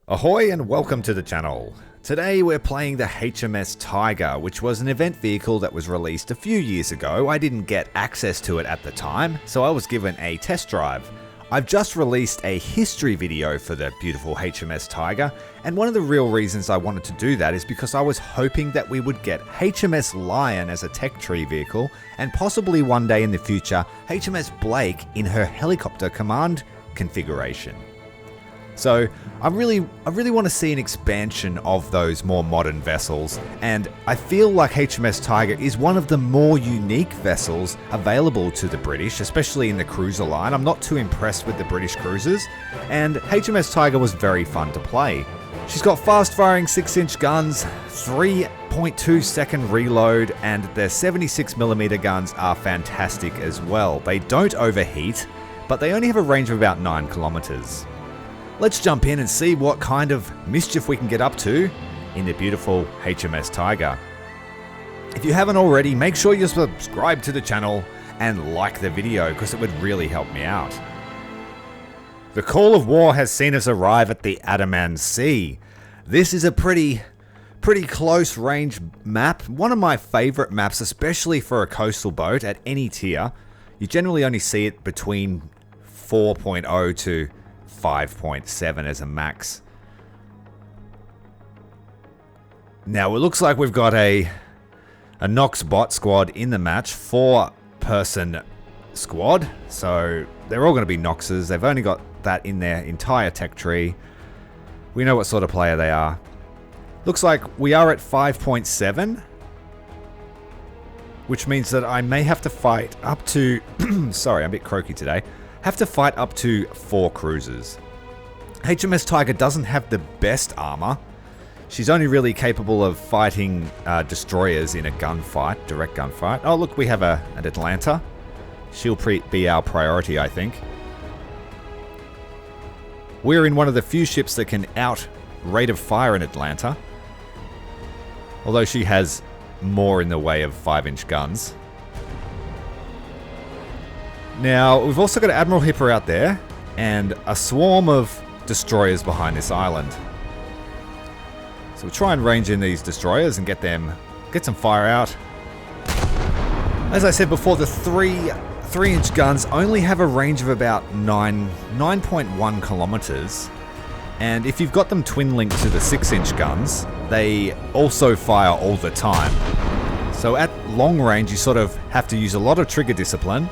Ahoy and welcome to the channel. Today we're playing the HMS Tiger, which was an event vehicle that was released a few years ago. I didn't get access to it at the time, so I was given a test drive. I've just released a history video for the beautiful HMS Tiger, and one of the real reasons I wanted to do that is because I was hoping that we would get HMS Lion as a tech tree vehicle, and possibly one day in the future, HMS Blake in her helicopter command configuration. So I really want to see an expansion of those more modern vessels, and I feel like HMS Tiger is one of the more unique vessels available to the British, especially in the cruiser line. I'm not too impressed with the British cruisers, and HMS Tiger was very fun to play. She's got fast-firing 6-inch guns, 3.2 second reload, and their 76mm guns are fantastic as well. They don't overheat, but they only have a range of about 9 kilometers. Let's jump in and see what kind of mischief we can get up to in the beautiful HMS Tiger. If you haven't already, make sure you subscribe to the channel and like the video because it would really help me out. The call of war has seen us arrive at the Andaman Sea. This is a pretty close range map, one of my favorite maps, especially for a coastal boat at any tier. You generally only see it between 4.0 to 5.7 as a max. Now it looks like we've got a Nox bot squad in the match, 4-person squad, so they're all going to be Noxes. They've only got that in their entire tech tree. We know what sort of player they are. Looks like we are at 5.7, which means that I may have to fight up to sorry, I'm a bit croaky today. Have to fight up to 4 cruisers. HMS Tiger doesn't have the best armor. She's only really capable of fighting destroyers in a gunfight, direct gunfight. Oh look, we have an Atlanta. She'll be our priority, I think. We're in one of the few ships that can out rate of fire in Atlanta, although she has more in the way of 5-inch guns. Now, we've also got Admiral Hipper out there, and a swarm of destroyers behind this island. So we'll try and range in these destroyers and get some fire out. As I said before, the 3-inch guns only have a range of about 9.1 kilometers. And if you've got them twin-linked to the 6-inch guns, they also fire all the time. So at long range, you sort of have to use a lot of trigger discipline.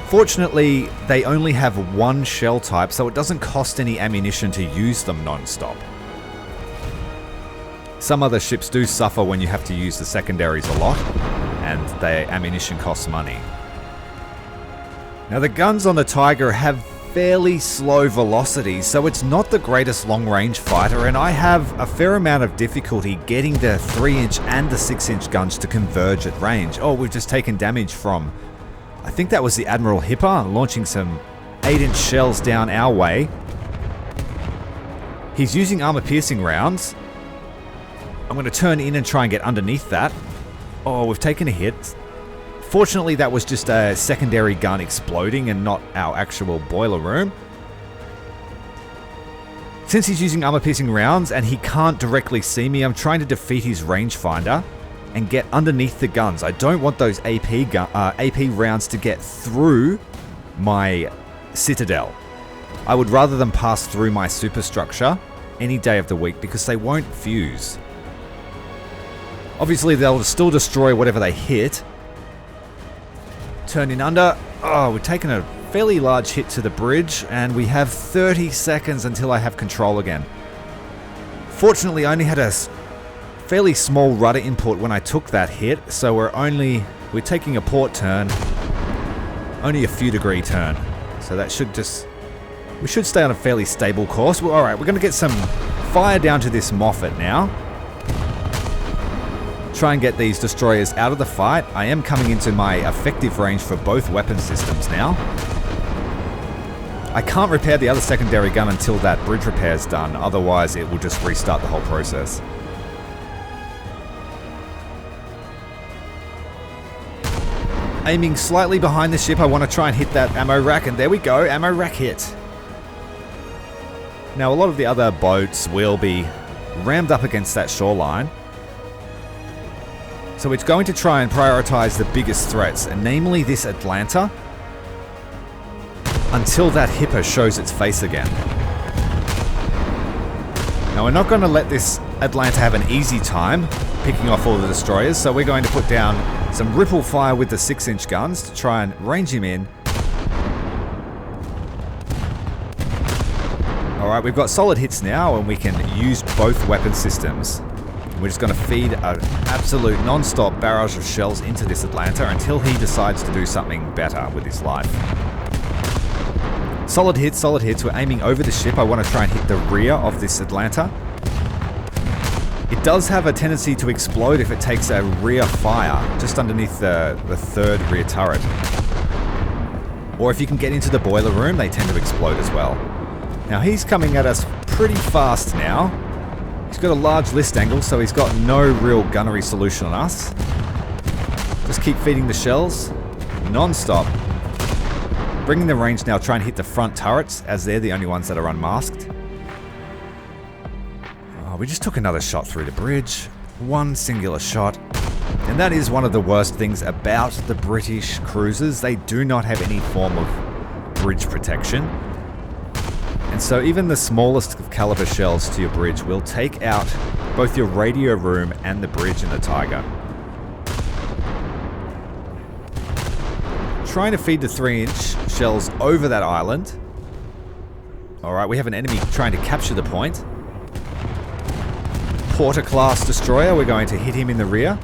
Fortunately, they only have one shell type, so it doesn't cost any ammunition to use them non-stop. Some other ships do suffer when you have to use the secondaries a lot, and their ammunition costs money. Now the guns on the Tiger have fairly slow velocity, so it's not the greatest long-range fighter, and I have a fair amount of difficulty getting the 3-inch and the 6-inch guns to converge at range. Oh, we've just taken damage from, I think that was the Admiral Hipper launching some 8-inch shells down our way. He's using armor-piercing rounds. I'm going to turn in and try and get underneath that. Oh, we've taken a hit. Fortunately, that was just a secondary gun exploding and not our actual boiler room. Since he's using armor-piercing rounds and he can't directly see me, I'm trying to defeat his rangefinder and get underneath the guns. I don't want those AP rounds to get through my citadel. I would rather them pass through my superstructure any day of the week because they won't fuse. Obviously, they'll still destroy whatever they hit. Turn in under. Oh, we've taken a fairly large hit to the bridge, and we have 30 seconds until I have control again. Fortunately, I only had a fairly small rudder input when I took that hit, so we're taking a port turn, only a few degree turn, so that we should stay on a fairly stable course. Well, alright, we're going to get some fire down to this Moffat now. Try and get these destroyers out of the fight. I am coming into my effective range for both weapon systems now. I can't repair the other secondary gun until that bridge repair is done, otherwise it will just restart the whole process. Aiming slightly behind the ship, I want to try and hit that ammo rack, and there we go, ammo rack hit. Now, a lot of the other boats will be rammed up against that shoreline. So it's going to try and prioritize the biggest threats, and namely this Atlanta, until that Hipper shows its face again. Now, we're not going to let this Atlanta have an easy time picking off all the destroyers, so we're going to put down some ripple fire with the 6-inch guns to try and range him in. Alright, we've got solid hits now, and we can use both weapon systems. We're just going to feed an absolute non-stop barrage of shells into this Atlanta until he decides to do something better with his life. Solid hits, solid hits. We're aiming over the ship. I want to try and hit the rear of this Atlanta. It does have a tendency to explode if it takes a rear fire just underneath the third rear turret. Or if you can get into the boiler room, they tend to explode as well. Now, he's coming at us pretty fast now. He's got a large list angle, so he's got no real gunnery solution on us. Just keep feeding the shells non-stop. Bringing the range now, try and hit the front turrets, as they're the only ones that are unmasked. Oh, we just took another shot through the bridge. One singular shot. And that is one of the worst things about the British cruisers. They do not have any form of bridge protection. And so even the smallest of caliber shells to your bridge will take out both your radio room and the bridge in the Tiger. Trying to feed the 3-inch shells over that island. Alright, we have an enemy trying to capture the point. Porter-class destroyer, we're going to hit him in the rear.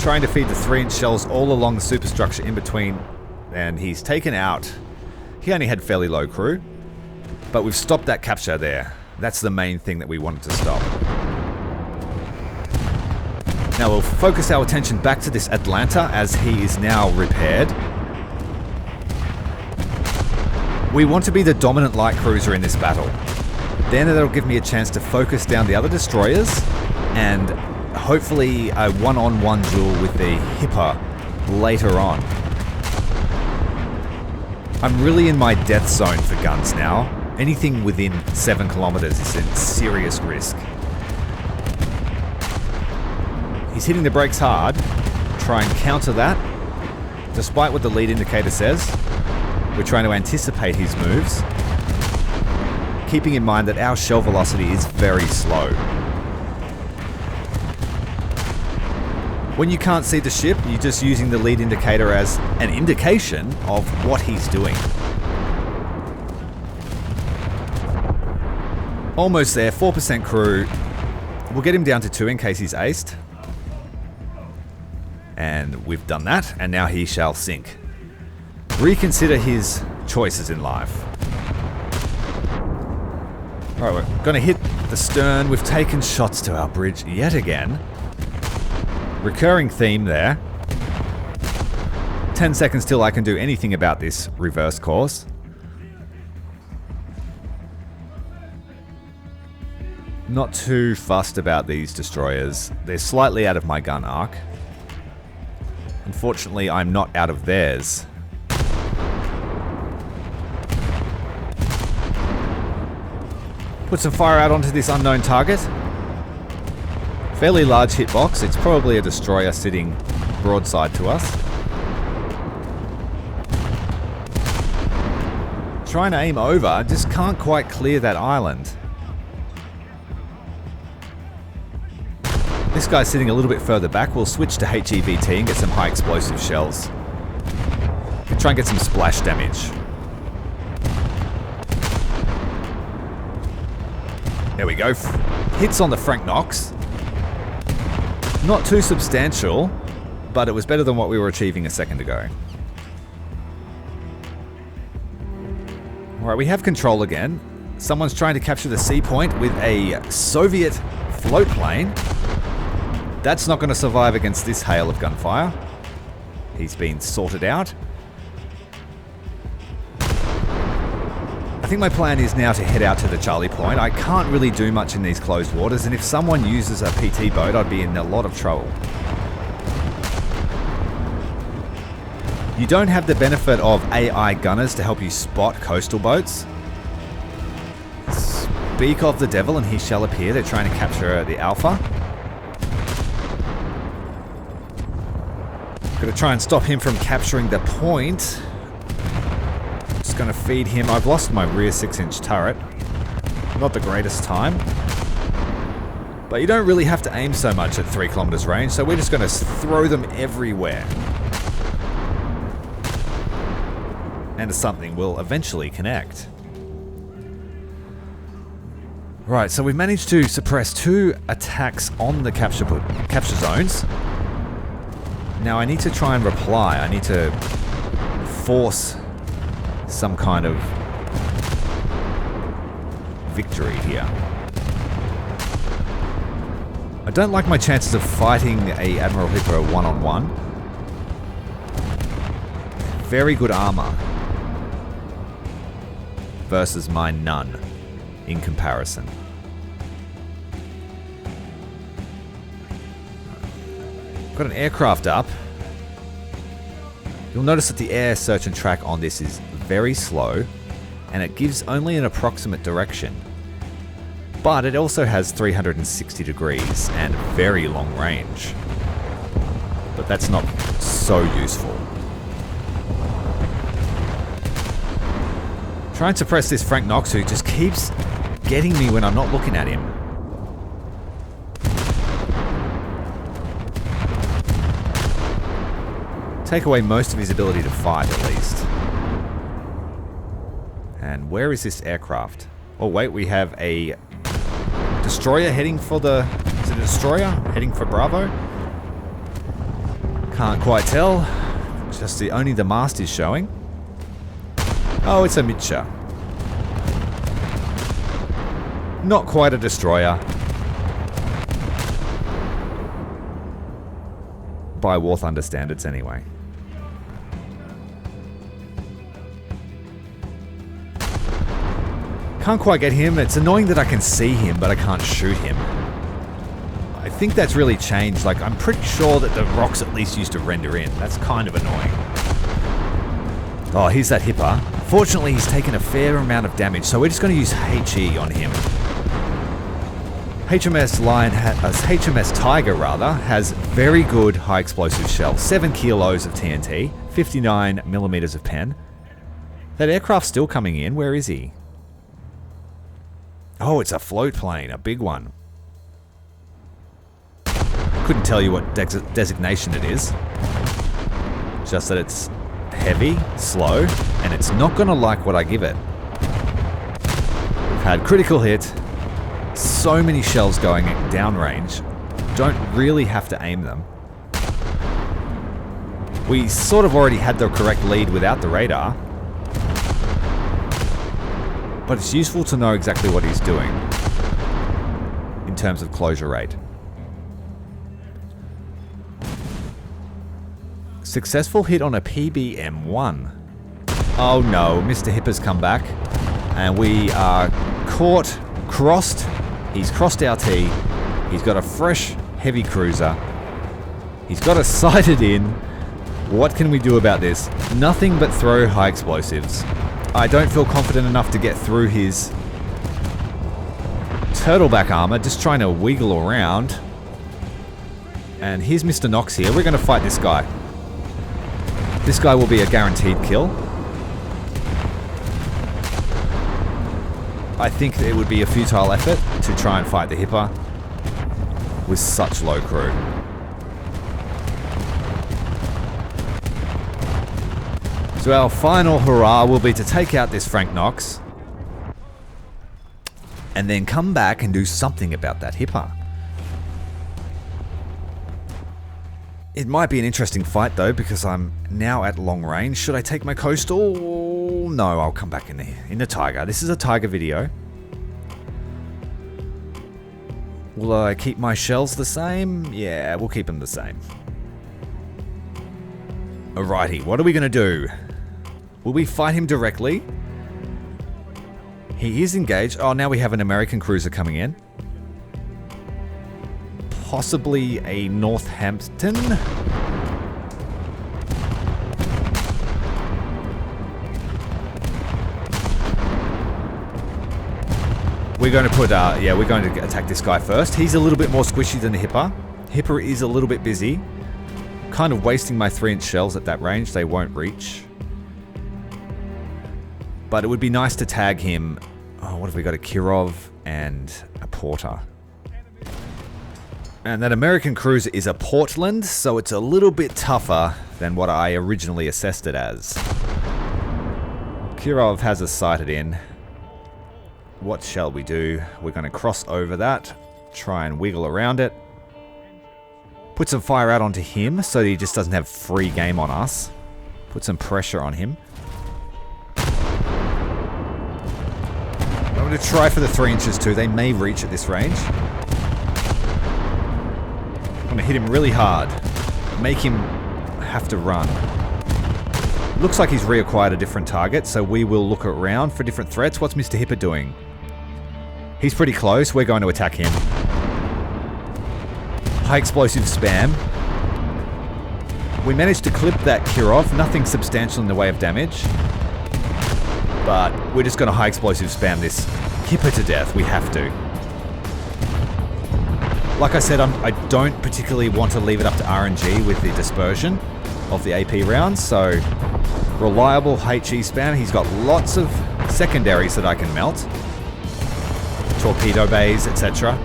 Trying to feed the 3-inch shells all along the superstructure in between. And he's taken out. He only had fairly low crew, but we've stopped that capture there. That's the main thing that we wanted to stop. Now we'll focus our attention back to this Atlanta as he is now repaired. We want to be the dominant light cruiser in this battle. Then that'll give me a chance to focus down the other destroyers and hopefully a one-on-one duel with the Hipper later on. I'm really in my death zone for guns now. Anything within 7 kilometers is in serious risk. He's hitting the brakes hard. Try and counter that. Despite what the lead indicator says, we're trying to anticipate his moves, keeping in mind that our shell velocity is very slow. When you can't see the ship, you're just using the lead indicator as an indication of what he's doing. Almost there, 4% crew. We'll get him down to 2 in case he's aced. And we've done that, and now he shall sink. Reconsider his choices in life. Alright, we're going to hit the stern. We've taken shots to our bridge yet again. Recurring theme there. 10 seconds till I can do anything about this reverse course. Not too fussed about these destroyers. They're slightly out of my gun arc. Unfortunately, I'm not out of theirs. Put some fire out onto this unknown target. Fairly large hitbox. It's probably a destroyer sitting broadside to us. Trying to aim over, just can't quite clear that island. This guy's sitting a little bit further back. We'll switch to HEVT and get some high explosive shells. And try and get some splash damage. There we go. Hits on the Frank Knox. Not too substantial, but it was better than what we were achieving a second ago. Alright, we have control again. Someone's trying to capture the sea point with a Soviet float plane. That's not going to survive against this hail of gunfire. He's been sorted out. I think my plan is now to head out to the Charlie Point. I can't really do much in these closed waters, and if someone uses a PT boat, I'd be in a lot of trouble. You don't have the benefit of AI gunners to help you spot coastal boats. Speak of the devil and he shall appear. They're trying to capture the Alpha. Gotta try and stop him from capturing the point. Just gonna feed him. I've lost my rear 6-inch turret. Not the greatest time. But you don't really have to aim so much at 3 kilometers range, so we're just gonna throw them everywhere. And something will eventually connect. Right, so we've managed to suppress 2 attacks on the capture zones. Now I need to try and reply. I need to force some kind of victory here. I don't like my chances of fighting a Admiral Hippo one-on-one. Very good armor versus my none in comparison. Got an aircraft up. You'll notice that the air search and track on this is very slow, and it gives only an approximate direction. But it also has 360 degrees and very long range. But that's not so useful. Try and suppress this Frank Knox who just keeps getting me when I'm not looking at him. Take away most of his ability to fight, at least. And where is this aircraft? Oh wait, we have a destroyer heading for the... Is it a destroyer? Heading for Bravo? Can't quite tell. Just only the mast is showing. Oh, it's a Mitcha. Not quite a destroyer. By War Thunder standards, anyway. Can't quite get him. It's annoying that I can see him, but I can't shoot him. I think that's really changed. Like, I'm pretty sure that the rocks at least used to render in. That's kind of annoying. Oh, here's that Hipper. Fortunately, he's taken a fair amount of damage, so we're just going to use HE on him. HMS Tiger rather has very good high explosive shells. 7 kilos of TNT, 59 millimeters of pen. That aircraft's still coming in. Where is he? Oh, it's a float plane, a big one. Couldn't tell you what designation it is. Just that it's heavy, slow, and it's not going to like what I give it. We've had critical hit. So many shells going downrange. Don't really have to aim them. We sort of already had the correct lead without the radar. But it's useful to know exactly what he's doing in terms of closure rate. Successful hit on a PBM-1. Oh no, Mr. Hipper's come back. And we are caught, crossed. He's crossed our T. He's got a fresh heavy cruiser. He's got us sighted in. What can we do about this? Nothing but throw high explosives. I don't feel confident enough to get through his turtleback armor, just trying to wiggle around. And here's Mr. Knox here. We're going to fight this guy. This guy will be a guaranteed kill. I think it would be a futile effort to try and fight the Hipper with such low crew. So our final hurrah will be to take out this Frank Knox and then come back and do something about that Hipper. It might be an interesting fight though, because I'm now at long range. Should I take my coastal? No, I'll come back in the Tiger. This is a Tiger video. Will I keep my shells the same? Yeah, we'll keep them the same. Alrighty, what are we going to do? Will we fight him directly? He is engaged. Oh, now we have an American cruiser coming in. Possibly a Northampton. We're going to put, yeah, we're going to attack this guy first. He's a little bit more squishy than the Hipper. Hipper is a little bit busy. Kind of wasting my 3-inch shells at that range. They won't reach. But it would be nice to tag him. Oh, what have we got? A Kirov and a Porter. And that American cruiser is a Portland, so it's a little bit tougher than what I originally assessed it as. Kirov has us sighted in. What shall we do? We're going to cross over that, try and wiggle around it. Put some fire out onto him so that he just doesn't have free game on us. Put some pressure on him. I'm going to try for the 3 inches too. They may reach at this range. I'm going to hit him really hard. Make him have to run. Looks like he's reacquired a different target, so we will look around for different threats. What's Mr. Hipper doing? He's pretty close. We're going to attack him. High explosive spam. We managed to clip that Kirov. Nothing substantial in the way of damage. But we're just going to high explosive spam this Hipper to death. We have to. Like I said, I don't particularly want to leave it up to RNG with the dispersion of the AP rounds, so reliable HE spam. He's got lots of secondaries that I can melt. Torpedo bays, etc.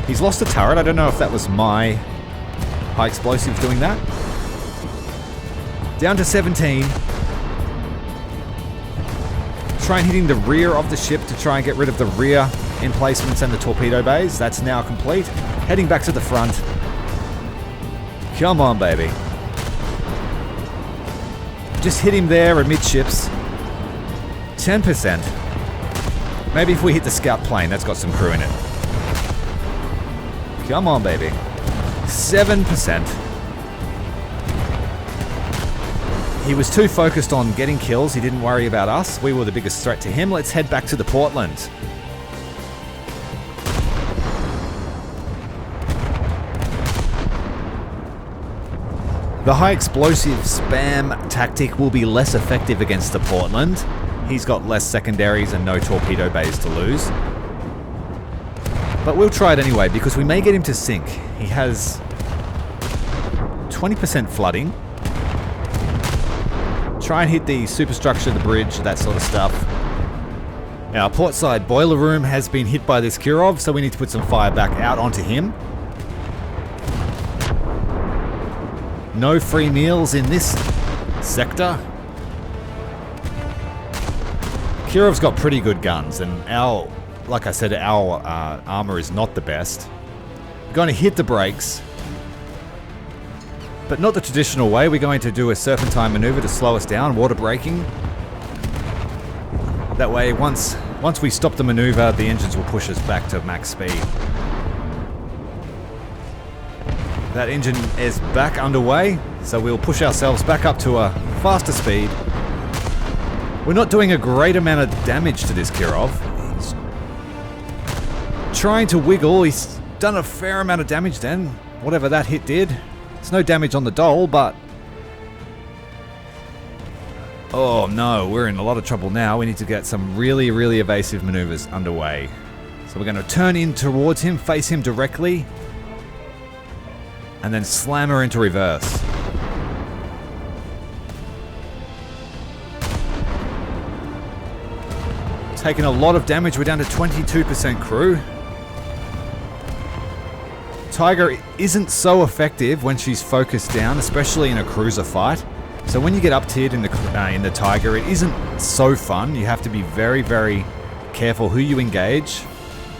He's lost a turret. I don't know if that was my high explosives doing that. Down to 17. Try and hitting the rear of the ship to try and get rid of the rear emplacements and the torpedo bays. That's now complete. Heading back to the front. Come on, baby. Just hit him there amidships. 10%. Maybe if we hit the scout plane, that's got some crew in it. Come on, baby. 7%. He was too focused on getting kills. He didn't worry about us. We were the biggest threat to him. Let's head back to the Portland. The high explosive spam tactic will be less effective against the Portland. He's got less secondaries and no torpedo bays to lose. But we'll try it anyway because we may get him to sink. He has 20% flooding. Try and hit the superstructure, the bridge, that sort of stuff. Our portside boiler room has been hit by this Kirov, so we need to put some fire back out onto him. No free meals in this sector. Kirov's got pretty good guns, and our, like I said, our armor is not the best. We're going to hit the brakes, but not the traditional way. We're going to do a serpentine maneuver to slow us down, water braking. That way, once we stop the maneuver, the engines will push us back to max speed. That engine is back underway, so we'll push ourselves back up to a faster speed. We're not doing a great amount of damage to this Kirov. He's trying to wiggle. He's done a fair amount of damage then, whatever that hit did. There's no damage on the Dole, but... oh no, we're in a lot of trouble now. We need to get some really, really evasive maneuvers underway. So we're going to turn in towards him, face him directly, and then slam her into reverse. Taking a lot of damage. We're down to 22% crew. Tiger isn't so effective when she's focused down, especially in a cruiser fight. So when you get up tiered in the Tiger, it isn't so fun. You have to be very, very careful who you engage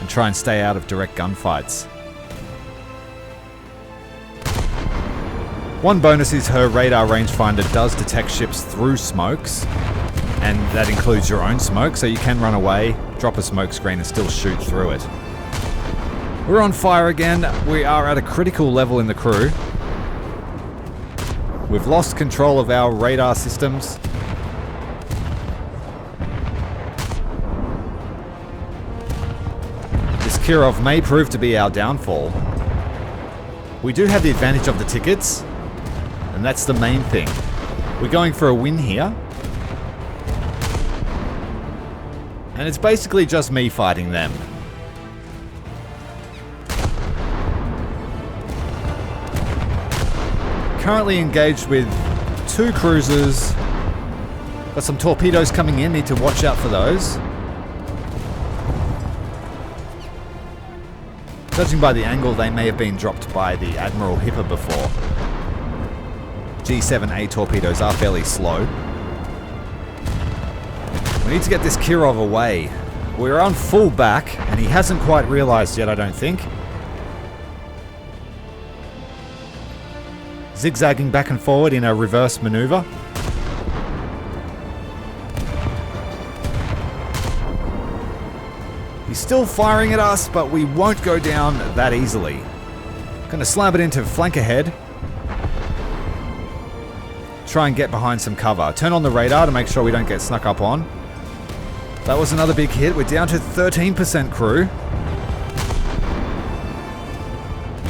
and try and stay out of direct gunfights. One bonus is her radar rangefinder does detect ships through smokes, and that includes your own smoke, so you can run away, drop a smoke screen and still shoot through it. We're on fire again. We are at a critical level in the crew. We've lost control of our radar systems. This Kirov may prove to be our downfall. We do have the advantage of the tickets, and that's the main thing. We're going for a win here. And it's basically just me fighting them. Currently engaged with 2 cruisers. Got some torpedoes coming in, need to watch out for those. Judging by the angle, they may have been dropped by the Admiral Hipper before. G7A torpedoes are fairly slow. We need to get this Kirov away. We're on full back, and he hasn't quite realized yet, I don't think. Zigzagging back and forward in a reverse maneuver. He's still firing at us, but we won't go down that easily. Gonna slam it into flank ahead. Try and get behind some cover. Turn on the radar to make sure we don't get snuck up on. That was another big hit. We're down to 13% crew.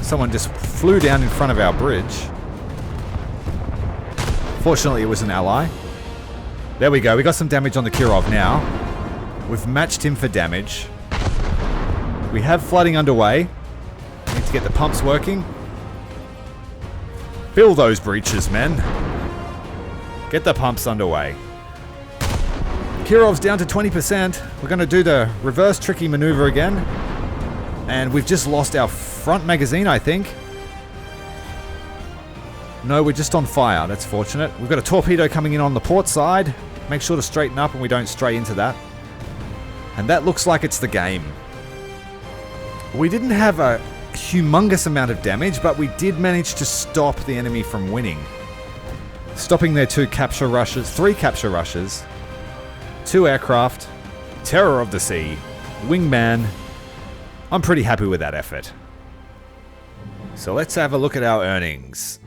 Someone just flew down in front of our bridge. Fortunately, it was an ally. There we go. We got some damage on the Kirov now. We've matched him for damage. We have flooding underway. Need to get the pumps working. Fill those breaches, men. Get the pumps underway. Kirov's down to 20%. We're going to do the reverse tricky maneuver again. And we've just lost our front magazine, I think. No, we're just on fire. That's fortunate. We've got a torpedo coming in on the port side. Make sure to straighten up and we don't stray into that. And that looks like it's the game. We didn't have a humongous amount of damage, but we did manage to stop the enemy from winning. Stopping their 3 capture rushes, 2 aircraft, terror of the sea, wingman. I'm pretty happy with that effort. So let's have a look at our earnings.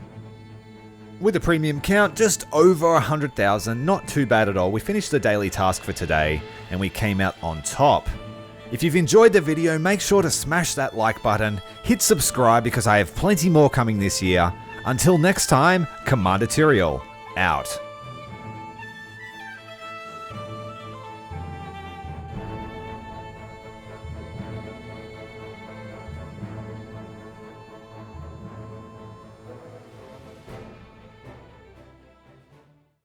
With a premium count, just over 100,000, not too bad at all. We finished the daily task for today, and we came out on top. If you've enjoyed the video, make sure to smash that like button, hit subscribe because I have plenty more coming this year. Until next time, Commander Tyrael, out.